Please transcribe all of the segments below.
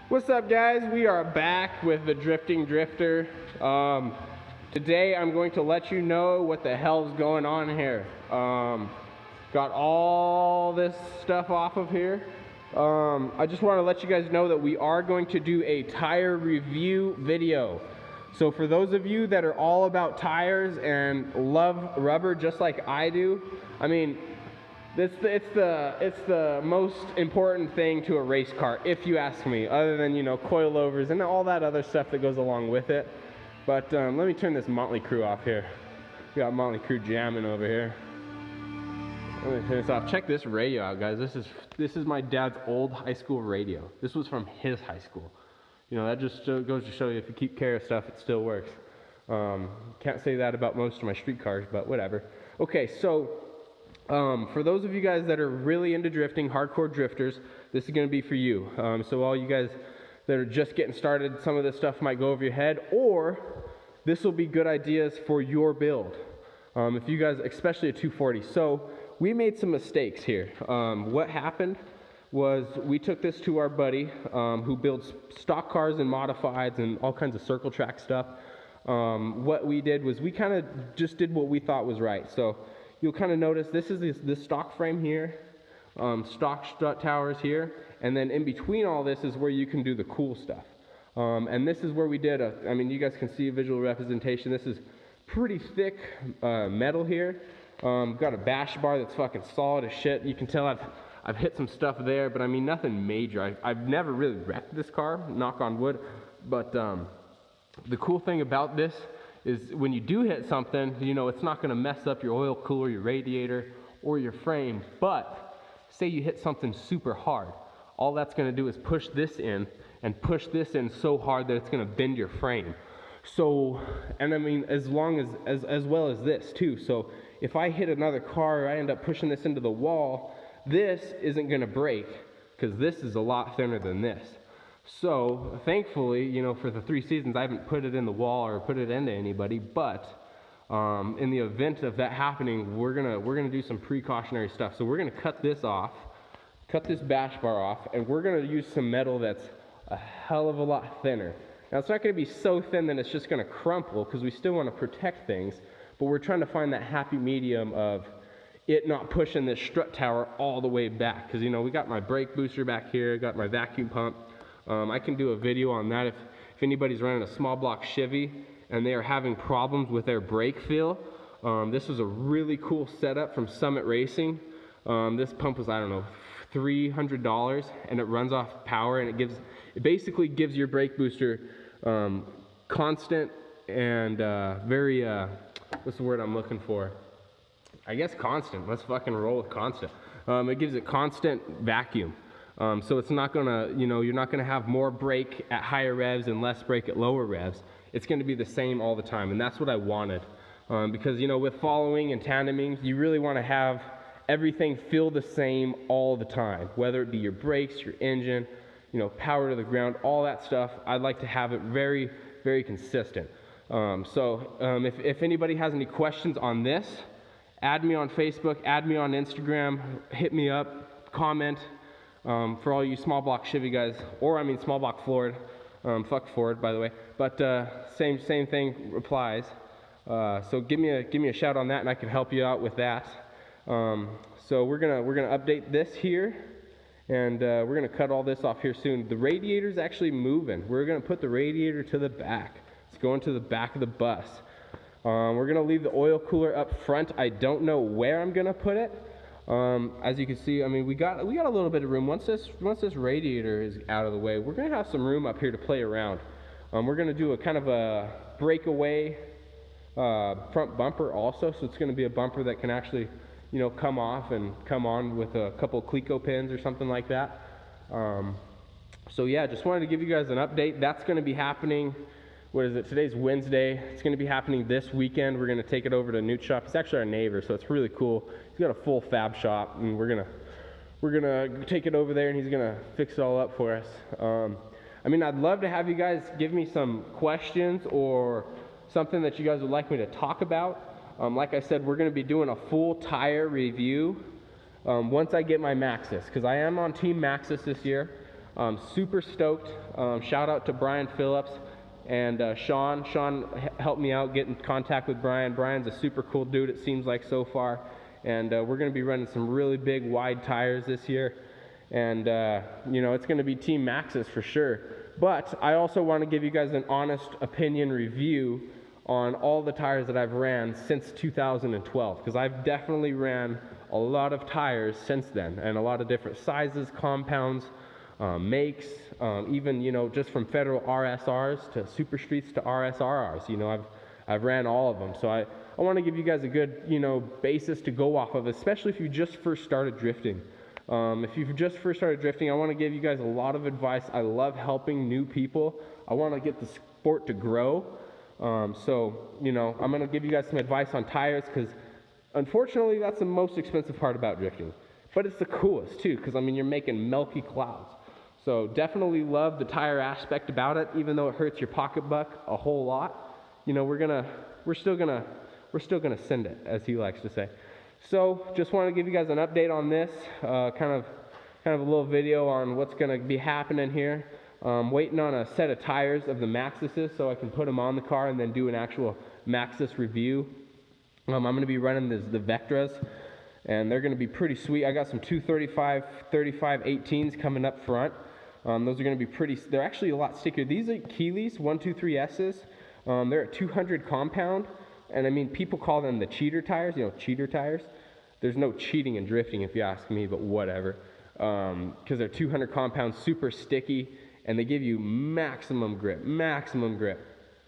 What's up, guys? We are back with the Drifting Drifter. Today I'm going to let you know what the hell's going on here. Got all this stuff off of here. I just want to let you guys know that we are going to do a tire review video. So for those of you that are all about tires and love rubber just like I do, I mean, it's the most important thing to a race car, if you ask me, other than, you know, coilovers and all that other stuff that goes along with it. But let me turn this Motley Crue off here. We got Motley Crue jamming over here. Let me turn this off. Check this radio out, guys. This is my dad's old high school radio. This was from his high school. You know, that just goes to show you if you keep care of stuff, it still works. Can't say that about most of my street cars, but whatever. Okay, so for those of you guys that are really into drifting, hardcore drifters, this is going to be for you. So all you guys that are just getting started, some of this stuff might go over your head, or this will be good ideas for your build. If you guys, especially a 240. So we made some mistakes here. What happened was we took this to our buddy who builds stock cars and modifieds and all kinds of circle track stuff. What we did was we kind of just did what we thought was right. So you'll kind of notice this is this stock frame here, stock strut towers here, and then in between all this is where you can do the cool stuff. And this is where we did I mean, you guys can see a visual representation. This is pretty thick metal here. Got a bash bar that's fucking solid as shit. You can tell I've hit some stuff there, but I mean nothing major. I've never really wrecked this car, knock on wood. But the cool thing about this is when you do hit something, you know, it's not going to mess up your oil cooler, your radiator, or your frame. But say you hit something super hard, all that's going to do is push this in and push this in so hard that it's going to bend your frame. So, and I mean, as well as this too. So if I hit another car or I end up pushing this into the wall, this isn't going to break because this is a lot thinner than this. So thankfully, you know, for the 3 seasons, I haven't put it in the wall or put it into anybody, but in the event of that happening, we're gonna do some precautionary stuff. So we're gonna cut this off, cut this bash bar off, and we're gonna use some metal that's a hell of a lot thinner. Now it's not gonna be so thin that it's just gonna crumple because we still want to protect things, but we're trying to find that happy medium of it not pushing this strut tower all the way back. Because, you know, we got my brake booster back here, got my vacuum pump. I can do a video on that if anybody's running a small block Chevy and they are having problems with their brake feel. This is a really cool setup from Summit Racing. This pump was, I don't know, $300, and it runs off power, and it basically gives your brake booster constant and very, what's the word I'm looking for? I guess constant. Let's fucking roll with constant. It gives it constant vacuum. So it's not gonna, you know, you're not gonna have more brake at higher revs and less brake at lower revs. It's gonna be the same all the time, and that's what I wanted. Because, you know, with following and tandeming, you really wanna have everything feel the same all the time, whether it be your brakes, your engine, you know, power to the ground, all that stuff. I'd like to have it very, very consistent. If anybody has any questions on this, add me on Facebook, add me on Instagram, hit me up, comment. For all you small block Chevy guys, or I mean small block Ford, fuck Ford by the way, but same thing applies. So give me a shout on that, and I can help you out with that. So we're gonna update this here, and we're gonna cut all this off here soon. The radiator's actually moving. We're gonna put the radiator to the back. It's going to the back of the bus. We're gonna leave the oil cooler up front. I don't know where I'm gonna put it. As you can see, I mean, we got a little bit of room. Once this radiator is out of the way, we're gonna have some room up here to play around. We're gonna do a kind of a breakaway front bumper also, so it's gonna be a bumper that can actually, you know, come off and come on with a couple of Cleco pins or something like that. So yeah, just wanted to give you guys an update. That's gonna be happening. What is it? Today's Wednesday. It's going to be happening this weekend. We're going to take it over to Newt Shop. It's actually our neighbor, so it's really cool. He's got a full fab shop, and we're gonna take it over there, and he's gonna fix it all up for us. I mean, I'd love to have you guys give me some questions or something that you guys would like me to talk about. Like I said, we're going to be doing a full tire review once I get my Maxxis, because I am on Team Maxxis this year. Super stoked. Shout out to Brian Phillips and Sean. Sean helped me out get in contact with Brian. Brian's a super cool dude, it seems like so far. And we're going to be running some really big wide tires this year. And you know, it's going to be Team Maxxis for sure. But I also want to give you guys an honest opinion review on all the tires that I've ran since 2012, because I've definitely ran a lot of tires since then, and a lot of different sizes, compounds, makes, even, you know, just from Federal RSRs to Super Streets to RSRRs. You know, I've ran all of them. So I want to give you guys a good, you know, basis to go off of, especially if you just first started drifting. If you've just first started drifting, I want to give you guys a lot of advice. I love helping new people. I want to get the sport to grow. So, you know, I'm going to give you guys some advice on tires, because unfortunately that's the most expensive part about drifting. But it's the coolest too, because I mean, you're making milky clouds. So definitely love the tire aspect about it, even though it hurts your pocketbook a whole lot. You know, we're still gonna send it, as he likes to say. So just want to give you guys an update on this, kind of a little video on what's gonna be happening here. Waiting on a set of tires of the Maxxis so I can put them on the car and then do an actual Maxxis review. I'm going to be running the Vectras, and they're going to be pretty sweet. I got some 235, 35, 18s coming up front. Those are going to be pretty, they're actually a lot stickier. These are Keeleys 123Ss. They're at 200 compound, and I mean, people call them the cheater tires, you know, cheater tires. There's no cheating in drifting if you ask me, but whatever. Because they're 200 compound, super sticky, and they give you maximum grip.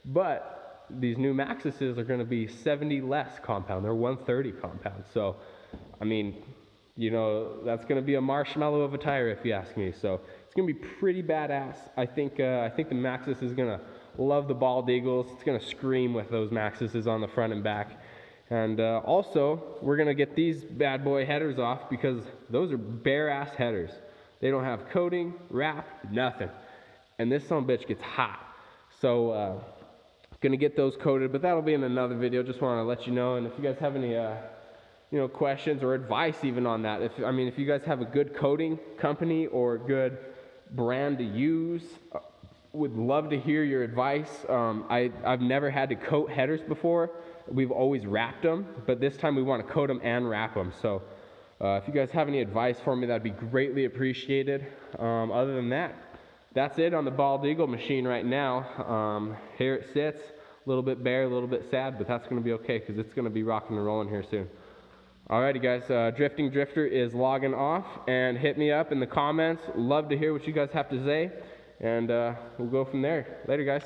But these new Maxxis are going to be 70 less compound. They're 130 compound. So, I mean, you know, that's going to be a marshmallow of a tire if you ask me. So it's going to be pretty badass. I think the Maxxis is going to love the bald eagles. It's going to scream with those Maxxis on the front and back. And also, we're going to get these bad boy headers off, because those are bare ass headers. They don't have coating, wrap, nothing. And this son-of-a-bitch gets hot. So, gonna get those coated, but that'll be in another video. Just want to let you know. And if you guys have any, you know, questions or advice even on that, if you guys have a good coating company or a good brand to use, would love to hear your advice. I've never had to coat headers before. We've always wrapped them, but this time we want to coat them and wrap them. So, if you guys have any advice for me, that'd be greatly appreciated. Other than that, that's it on the bald eagle machine right now. Here it sits, a little bit bare, a little bit sad, but that's going to be okay, because it's going to be rocking and rolling here soon. Alrighty guys, Drifting Drifter is logging off, and hit me up in the comments. Love to hear what you guys have to say, and we'll go from there. Later guys.